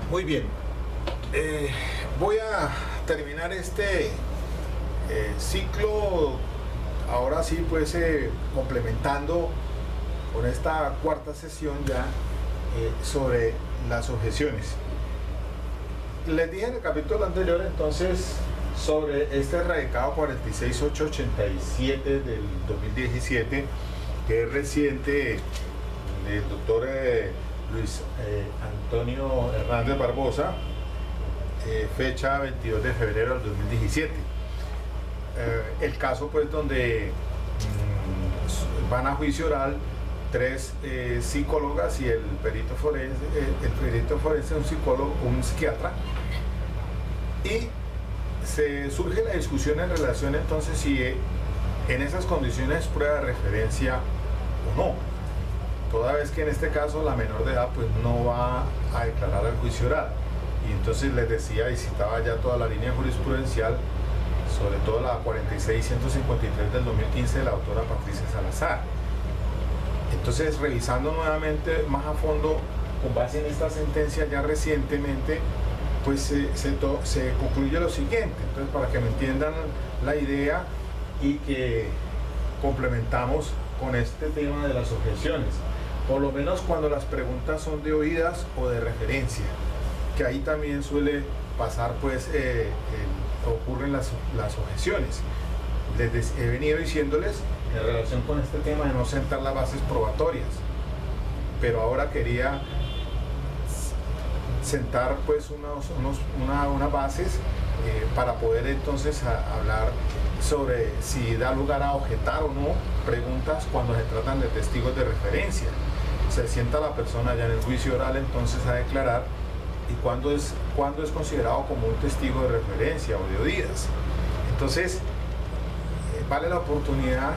Muy bien. Voy a terminar este ciclo, ahora sí, pues complementando con esta cuarta sesión ya sobre las objeciones. Les dije en el capítulo anterior entonces sobre este radicado 46887 del 2017, que es reciente, del doctor Luis Antonio Hernández Barbosa, fecha 22 de febrero del 2017. El caso pues donde van a juicio oral tres psicólogas y el perito forense un psicólogo, un psiquiatra, y se surge la discusión en relación entonces si en esas condiciones es prueba de referencia o no, toda vez que en este caso la menor de edad pues no va a declarar al juicio oral. Y entonces les decía y citaba ya toda la línea jurisprudencial, sobre todo la 46153 del 2015 de la autora Patricia Salazar. Entonces, revisando nuevamente más a fondo, con base en esta sentencia ya recientemente, pues se concluye lo siguiente. Entonces, para que me entiendan la idea y que complementamos con este tema de las objeciones, por lo menos cuando las preguntas son de oídas o de referencia, que ahí también suele pasar, pues ocurren las objeciones. Les he venido diciéndoles en relación con este tema de no sentar las bases probatorias, pero ahora quería sentar pues unas bases para poder entonces hablar sobre si da lugar a objetar o no preguntas cuando se tratan de testigos de referencia. Se sienta la persona ya en el juicio oral entonces a declarar, y cuándo es considerado como un testigo de referencia o de oídas. Entonces vale la oportunidad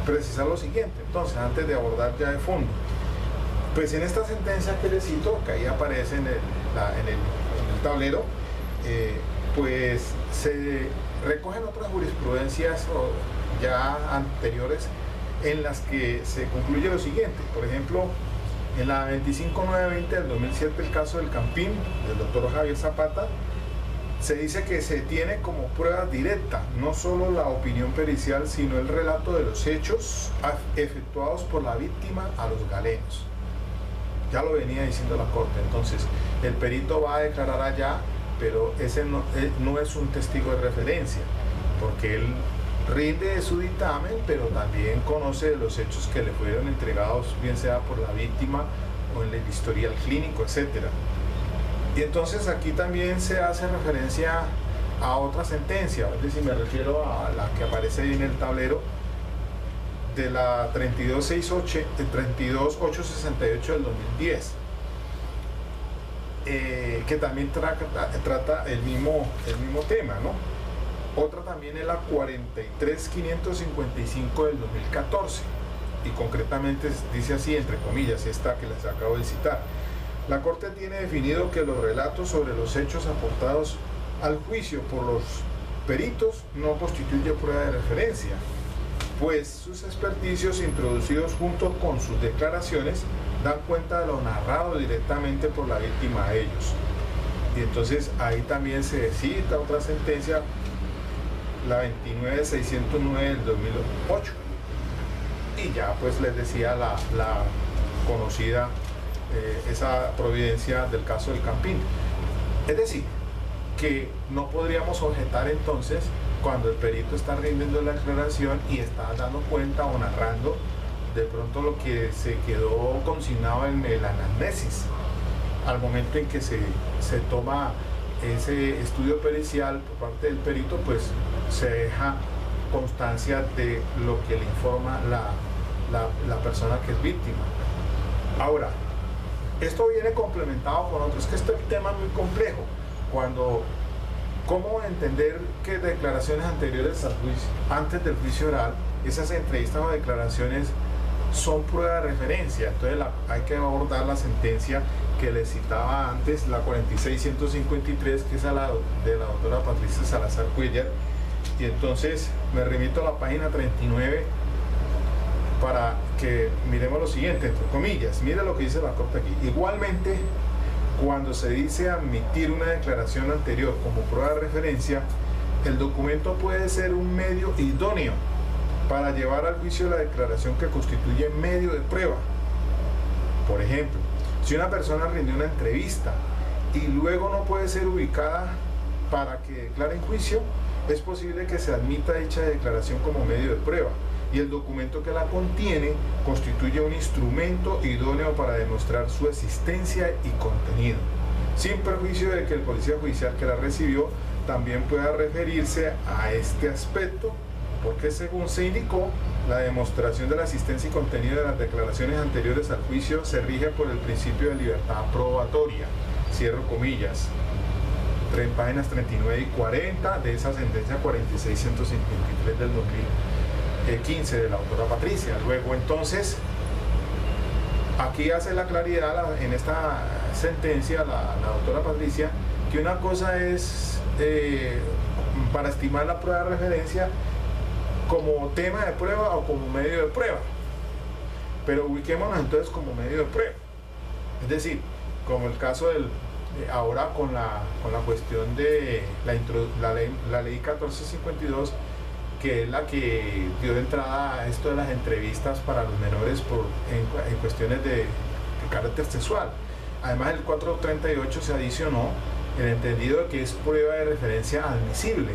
precisar lo siguiente, entonces, antes de abordar ya de fondo. Pues en esta sentencia que les cito, que ahí aparece en el tablero, pues se recogen otras jurisprudencias ya anteriores en las que se concluye lo siguiente. Por ejemplo, en la 25920 del 2007, el caso del Campín, del doctor Javier Zapata, se dice que se tiene como prueba directa no solo la opinión pericial, sino el relato de los hechos efectuados por la víctima a los galenos. Ya lo venía diciendo la Corte. Entonces, el perito va a declarar allá, pero ese no es un testigo de referencia, porque él rinde su dictamen, pero también conoce de los hechos que le fueron entregados, bien sea por la víctima o en el historial clínico, etcétera. Y entonces aquí también se hace referencia a otra sentencia, es decir, me refiero a la que aparece ahí en el tablero, de la 32868 del 2010, que también trata el mismo tema, ¿no? Otra también es la 43555 del 2014, y concretamente dice así, entre comillas, esta que les acabo de citar. La Corte tiene definido que los relatos sobre los hechos aportados al juicio por los peritos no constituye prueba de referencia, pues sus experticios introducidos junto con sus declaraciones dan cuenta de lo narrado directamente por la víctima a ellos. Y entonces ahí también se cita otra sentencia, la 29609 del 2008. Y ya pues les decía la conocida esa providencia del caso del Campín. Es decir, que no podríamos objetar entonces cuando el perito está rindiendo la declaración y está dando cuenta o narrando de pronto lo que se quedó consignado en el anamnesis. Al momento en que se toma ese estudio pericial por parte del perito, pues se deja constancia de lo que le informa la persona que es víctima. Ahora, esto viene complementado con otros, que este tema es muy complejo. ¿Cómo entender que declaraciones anteriores al juicio, antes del juicio oral, esas entrevistas o declaraciones son prueba de referencia? Entonces hay que abordar la sentencia que les citaba antes, la 46153, que es de la doctora Patricia Salazar Cuellar. Y entonces me remito a la página 39 para que miremos lo siguiente, entre comillas. Mira lo que dice la Corte aquí. Igualmente, cuando se dice admitir una declaración anterior como prueba de referencia, el documento puede ser un medio idóneo para llevar al juicio la declaración que constituye medio de prueba. Por ejemplo, si una persona rindió una entrevista y luego no puede ser ubicada para que declare en juicio, es posible que se admita dicha declaración como medio de prueba y el documento que la contiene constituye un instrumento idóneo para demostrar su existencia y contenido, sin perjuicio de que el policía judicial que la recibió también pueda referirse a este aspecto, porque según se indicó, la demostración de la existencia y contenido de las declaraciones anteriores al juicio se rige por el principio de libertad probatoria, cierro comillas, páginas 39 y 40 de esa sentencia 4653 del 2015 de la autora Patricia. Luego entonces, aquí hace la claridad en esta sentencia la autora Patricia, que una cosa es para estimar la prueba de referencia como tema de prueba o como medio de prueba, pero ubiquémonos entonces como medio de prueba, es decir, como el caso ahora con la cuestión de la ley 1452, que es la que dio de entrada a esto de las entrevistas para los menores en cuestiones de carácter sexual. Además, el 438 se adicionó el entendido de que es prueba de referencia admisible.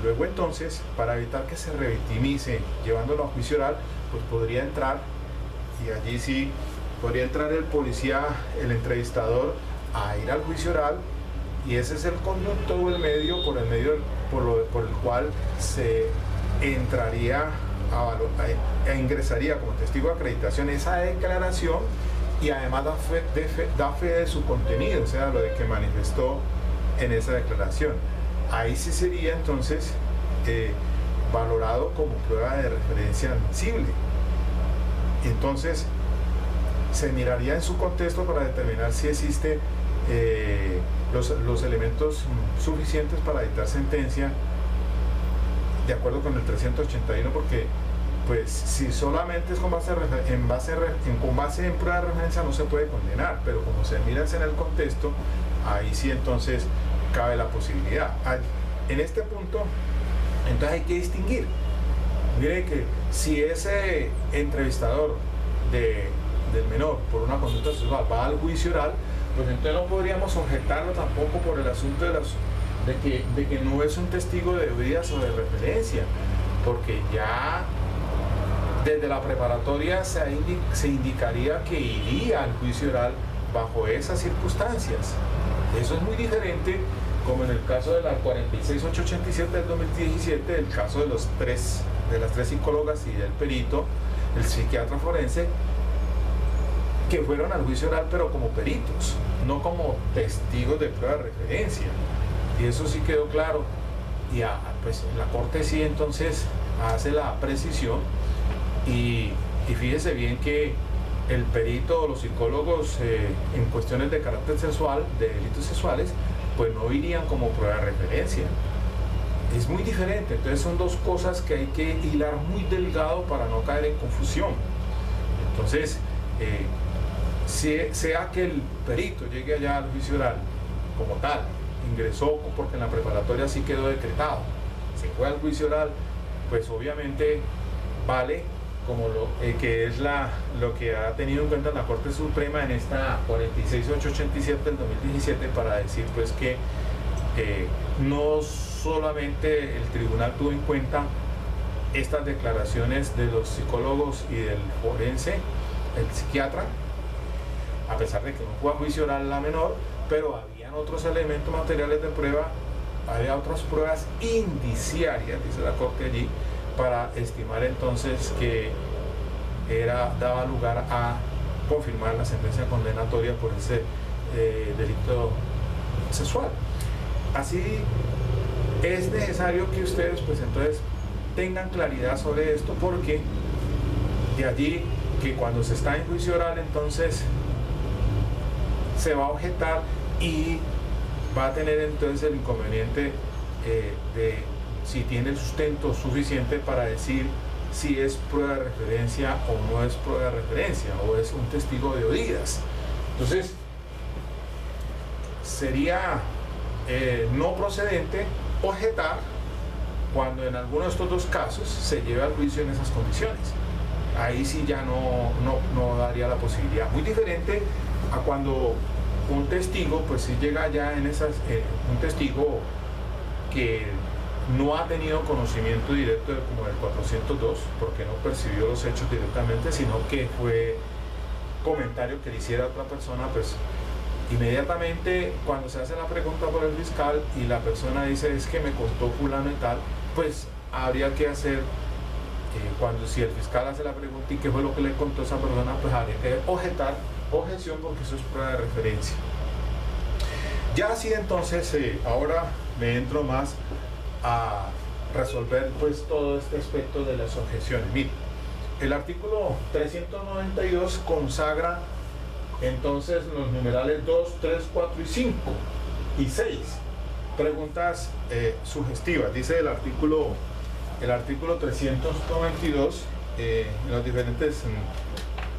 Luego entonces, para evitar que se revictimice llevándolo a juicio oral, pues podría entrar, y allí sí podría entrar el policía, el entrevistador, a ir al juicio oral, y ese es el conducto o el medio por el cual se entraría ingresaría como testigo de acreditación esa declaración, y además da fe de su contenido, o sea, lo de que manifestó en esa declaración. Ahí sí sería entonces valorado como prueba de referencia admisible. Entonces se miraría en su contexto para determinar si existe los elementos suficientes para dictar sentencia de acuerdo con el 381, porque pues si solamente es con base en prueba de referencia no se puede condenar, pero como se mira en el contexto, ahí sí entonces cabe la posibilidad. En este punto entonces hay que distinguir. Mire que si ese entrevistador del menor por una conducta sexual va al juicio oral, pues entonces no podríamos objetarlo tampoco por el asunto de que no es un testigo de oídas o de referencia, porque ya desde la preparatoria se indicaría que iría al juicio oral bajo esas circunstancias. Eso es muy diferente, como en el caso de la 46887 del 2017, el caso de las tres psicólogas y del perito, el psiquiatra forense, que fueron al juicio oral pero como peritos, no como testigos de prueba de referencia. Y eso sí quedó claro, y pues la Corte sí entonces hace la precisión, y fíjese bien que el perito o los psicólogos en cuestiones de carácter sexual, de delitos sexuales, pues no irían como prueba de referencia. Es muy diferente, entonces son dos cosas que hay que hilar muy delgado para no caer en confusión. Entonces, sea que el perito llegue allá al juicio oral como tal, ingresó porque en la preparatoria sí quedó decretado, se fue al juicio oral, pues obviamente vale como que es lo que ha tenido en cuenta la Corte Suprema en esta 46887 del 2017 para decir pues que no solamente el tribunal tuvo en cuenta estas declaraciones de los psicólogos y del forense, el psiquiatra, a pesar de que no fue a juicio oral la menor, pero habían otros elementos materiales de prueba, había otras pruebas indiciarias, dice la Corte allí, para estimar entonces que daba lugar a confirmar la sentencia condenatoria por ese delito sexual. Así es necesario que ustedes pues entonces tengan claridad sobre esto, porque de allí que cuando se está en juicio oral entonces se va a objetar y va a tener entonces el inconveniente de si tiene el sustento suficiente para decir si es prueba de referencia o no es prueba de referencia, o es un testigo de oídas. Entonces, sería no procedente objetar cuando en alguno de estos dos casos se lleve al juicio en esas condiciones. Ahí sí ya no daría la posibilidad. Muy diferente a cuando un testigo, pues si llega ya en esas, un testigo que no ha tenido conocimiento directo como del 402, porque no percibió los hechos directamente, sino que fue comentario que le hiciera a otra persona, pues inmediatamente cuando se hace la pregunta por el fiscal y la persona dice es que me contó fulano y tal, pues habría que hacer, cuando si el fiscal hace la pregunta y qué fue lo que le contó esa persona, pues habría que objeción, porque eso es prueba de referencia. Ya así entonces, ahora me entro más a resolver pues todo este aspecto de las objeciones. Mire, el artículo 392 consagra entonces los numerales 2, 3, 4 y 5 y 6 preguntas sugestivas. Dice el artículo 392 en los diferentes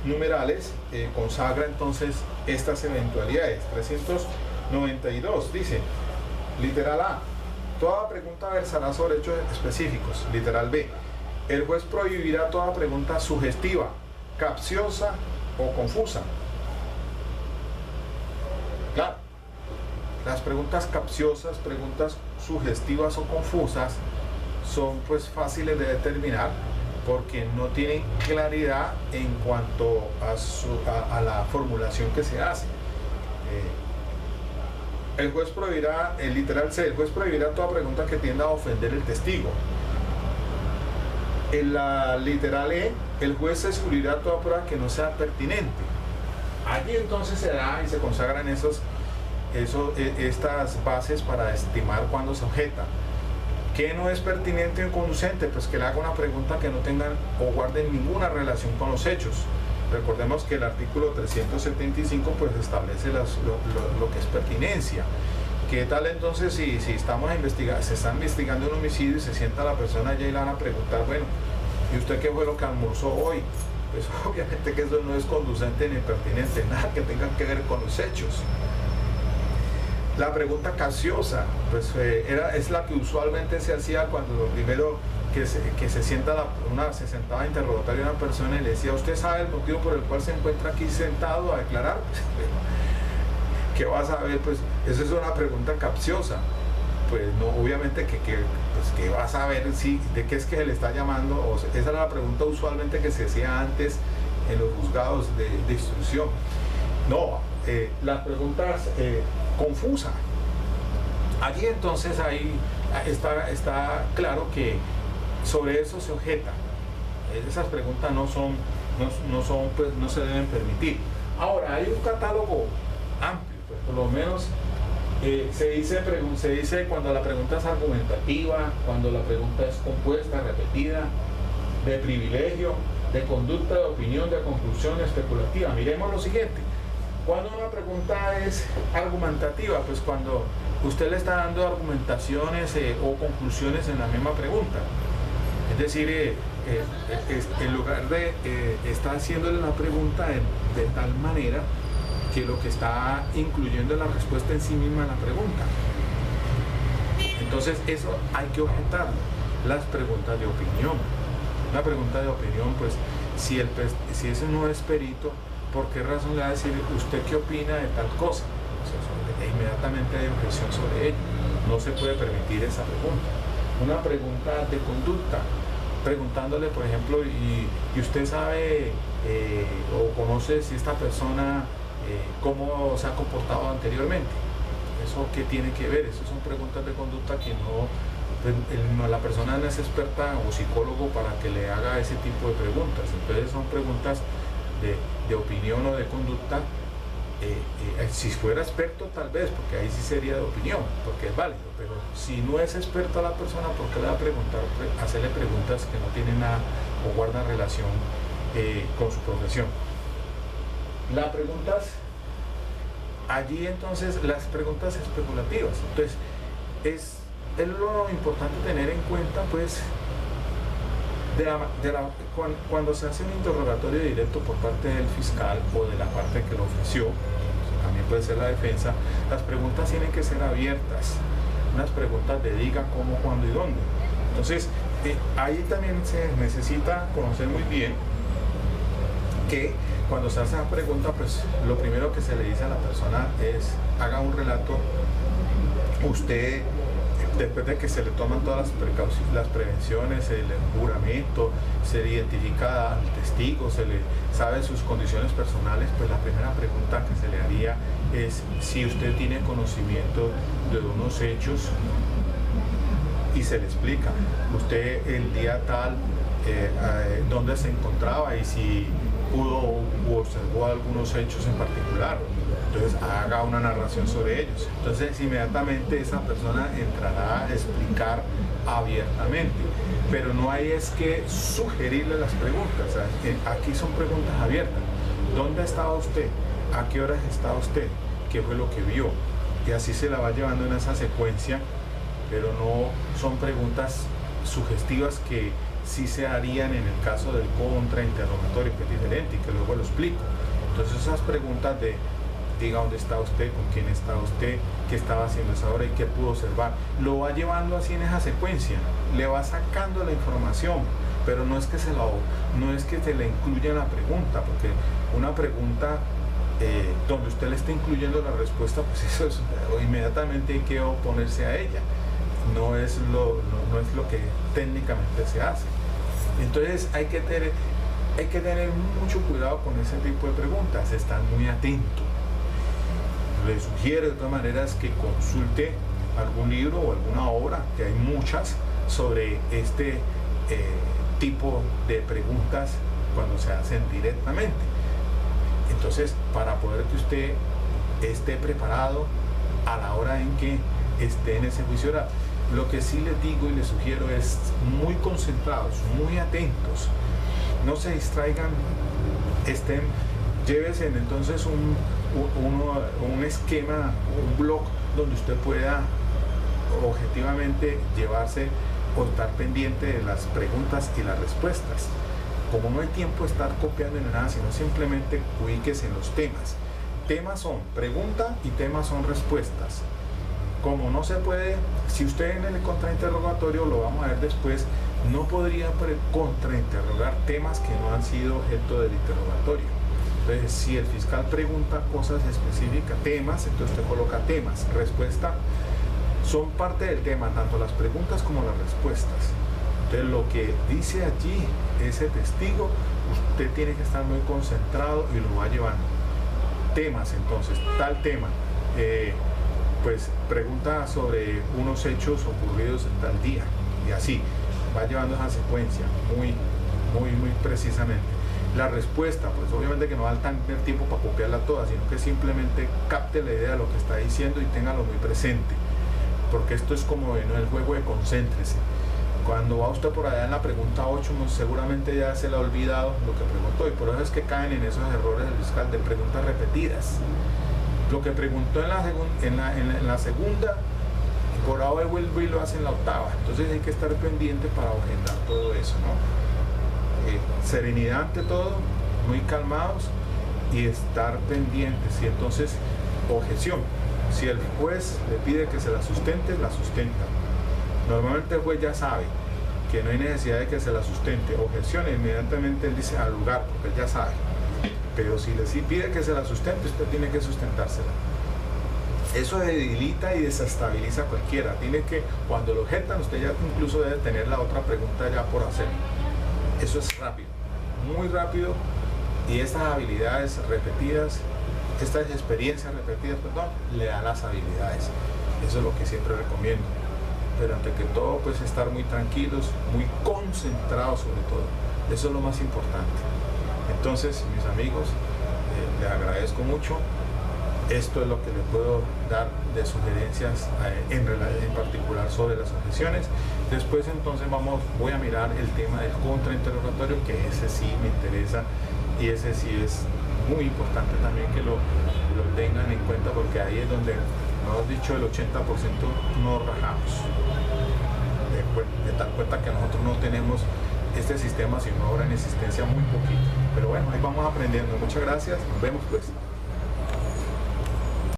numerales consagra entonces estas eventualidades. 392 dice, literal A, toda pregunta versará sobre hechos específicos. Literal B, el juez prohibirá toda pregunta sugestiva, capciosa o confusa. Claro, las preguntas capciosas, preguntas sugestivas o confusas son pues fáciles de determinar porque no tienen claridad en cuanto a la formulación que se hace. El juez prohibirá, el literal C, el juez prohibirá toda pregunta que tienda a ofender el testigo. En la literal E, el juez excluirá toda prueba que no sea pertinente. Allí entonces se da y se consagran estas bases para estimar cuándo se objeta. ¿Qué no es pertinente o conducente? Pues que le haga una pregunta que no tengan o guarden ninguna relación con los hechos. Recordemos que el artículo 375 pues establece lo que es pertinencia. ¿Qué tal entonces si estamos se está investigando un homicidio y se sienta la persona allá y le van a preguntar, bueno, ¿y usted qué fue lo que almorzó hoy? Pues obviamente que eso no es conducente ni pertinente, nada que tenga que ver con los hechos. La pregunta capciosa, pues es la que usualmente se hacía cuando lo primero que se sentaba a interrogatorio a una persona y le decía, ¿usted sabe el motivo por el cual se encuentra aquí sentado a declarar? ¿Qué va a saber? Pues esa es una pregunta capciosa. Pues no, obviamente que va a saber de qué es que se le está llamando. O sea, esa era la pregunta usualmente que se hacía antes en los juzgados de instrucción. No, las preguntas confusas. Allí entonces ahí está claro que sobre eso se objeta. Esas preguntas no se deben permitir. Ahora hay un catálogo amplio, pues, por lo menos se dice cuando la pregunta es argumentativa, cuando la pregunta es compuesta, repetida, de privilegio, de conducta, de opinión, de conclusión, especulativa. Miremos lo siguiente. Cuando una pregunta es argumentativa, pues cuando usted le está dando argumentaciones o conclusiones en la misma pregunta. Es decir, en lugar de estar haciéndole la pregunta de tal manera que lo que está incluyendo es la respuesta en sí misma a la pregunta. Entonces eso hay que objetarlo. Las preguntas de opinión. Una pregunta de opinión, pues si ese no es perito, ¿por qué razón le va a decir usted qué opina de tal cosa? O sea, inmediatamente hay objeción sobre ello. No se puede permitir esa pregunta. Una pregunta de conducta, preguntándole, por ejemplo, y usted sabe o conoce si esta persona cómo se ha comportado anteriormente. ¿Eso qué tiene que ver? Esas son preguntas de conducta que la persona no es experta o psicólogo para que le haga ese tipo de preguntas. Entonces son preguntas de opinión o de conducta. Si fuera experto tal vez, porque ahí sí sería de opinión, porque es válido, pero si no es experta la persona, ¿por qué le va a preguntar, hacerle preguntas que no tienen nada o guardan relación con su profesión? Las preguntas, allí entonces las preguntas especulativas, entonces es lo importante tener en cuenta pues cuando se hace un interrogatorio directo por parte del fiscal o de la parte que lo ofreció, también puede ser la defensa, las preguntas tienen que ser abiertas, unas preguntas de diga, cómo, cuándo y dónde. Entonces, ahí también se necesita conocer muy bien que cuando se hace esa pregunta, pues lo primero que se le dice a la persona es haga un relato. Usted, después de que se le toman todas las prevenciones, el juramento, se le identifica al testigo, se le sabe sus condiciones personales, pues la primera pregunta que se le haría es si usted tiene conocimiento de unos hechos y se le explica usted el día tal dónde se encontraba y si pudo o observó algunos hechos en particular. Entonces haga una narración sobre ellos. Entonces inmediatamente esa persona entrará a explicar abiertamente. Pero no hay es que sugerirle las preguntas. Aquí son preguntas abiertas. ¿Dónde estaba usted? ¿A qué horas estaba usted? ¿Qué fue lo que vio? Y así se la va llevando en esa secuencia, pero no son preguntas sugestivas que sí se harían en el caso del contrainterrogatorio, que es diferente y que luego lo explico. Entonces esas preguntas de diga dónde está usted, con quién está usted, qué estaba haciendo esa hora y qué pudo observar, lo va llevando así en esa secuencia, le va sacando la información, pero no es que se le incluya en la pregunta, porque una pregunta donde usted le está incluyendo la respuesta, pues eso es, inmediatamente hay que oponerse a ella. No es lo que técnicamente se hace. Entonces hay que tener mucho cuidado con ese tipo de preguntas, estar muy atento. Le sugiero de todas maneras que consulte algún libro o alguna obra, que hay muchas, sobre este tipo de preguntas cuando se hacen directamente. Entonces, para poder que usted esté preparado a la hora en que esté en ese juicio oral. Lo que sí les digo y les sugiero es muy concentrados, muy atentos, no se distraigan, llévese entonces un esquema, un blog donde usted pueda objetivamente llevarse o estar pendiente de las preguntas y las respuestas. Como no hay tiempo de estar copiando en nada, sino simplemente ubíquese en los temas. Temas son pregunta y temas son respuestas. Como no se puede, si usted en el contrainterrogatorio, lo vamos a ver después, no podría contrainterrogar temas que no han sido objeto del interrogatorio. Entonces, si el fiscal pregunta cosas específicas, temas, entonces usted coloca temas. Respuesta, son parte del tema, tanto las preguntas como las respuestas. Entonces, lo que dice allí ese testigo, usted tiene que estar muy concentrado y lo va llevando. Temas, entonces, tal tema. Pues pregunta sobre unos hechos ocurridos en tal día y así va llevando esa secuencia muy precisamente. La respuesta, pues obviamente que no va a tener tiempo para copiarla toda, sino que simplemente capte la idea de lo que está diciendo y téngalo muy presente, porque esto es como en el juego de concéntrese. Cuando va usted por allá en la pregunta 8, seguramente ya se le ha olvidado lo que preguntó, y por eso es que caen en esos errores del fiscal de preguntas repetidas. Lo que preguntó en la segunda, por ahora vuelve y lo hace en la octava. Entonces hay que estar pendiente para agendar todo eso, ¿no? Serenidad ante todo, muy calmados y estar pendientes. Y entonces, objeción. Si el juez le pide que se la sustente, la sustenta. Normalmente el juez ya sabe que no hay necesidad de que se la sustente. Objeción, inmediatamente él dice al lugar, porque él ya sabe. Pero si le pide que se la sustente, usted tiene que sustentársela. Eso debilita y desestabiliza a cualquiera. Tiene que, cuando lo objetan, usted ya incluso debe tener la otra pregunta ya por hacer. Eso es rápido, muy rápido, y estas habilidades repetidas, estas experiencias repetidas, le dan las habilidades. Eso es lo que siempre recomiendo. Pero ante que todo, pues estar muy tranquilos, muy concentrados sobre todo. Eso es lo más importante. Entonces, mis amigos, les agradezco mucho. Esto es lo que les puedo dar de sugerencias en particular sobre las objeciones. Después entonces voy a mirar el tema del contrainterrogatorio, que ese sí me interesa y ese sí es muy importante también que lo tengan en cuenta, porque ahí es donde, mejor dicho, el 80% no rajamos. De tal cuenta que nosotros no tenemos este sistema, sino ahora en existencia muy poquito. Pero bueno, ahí vamos aprendiendo. Muchas gracias, nos vemos pues.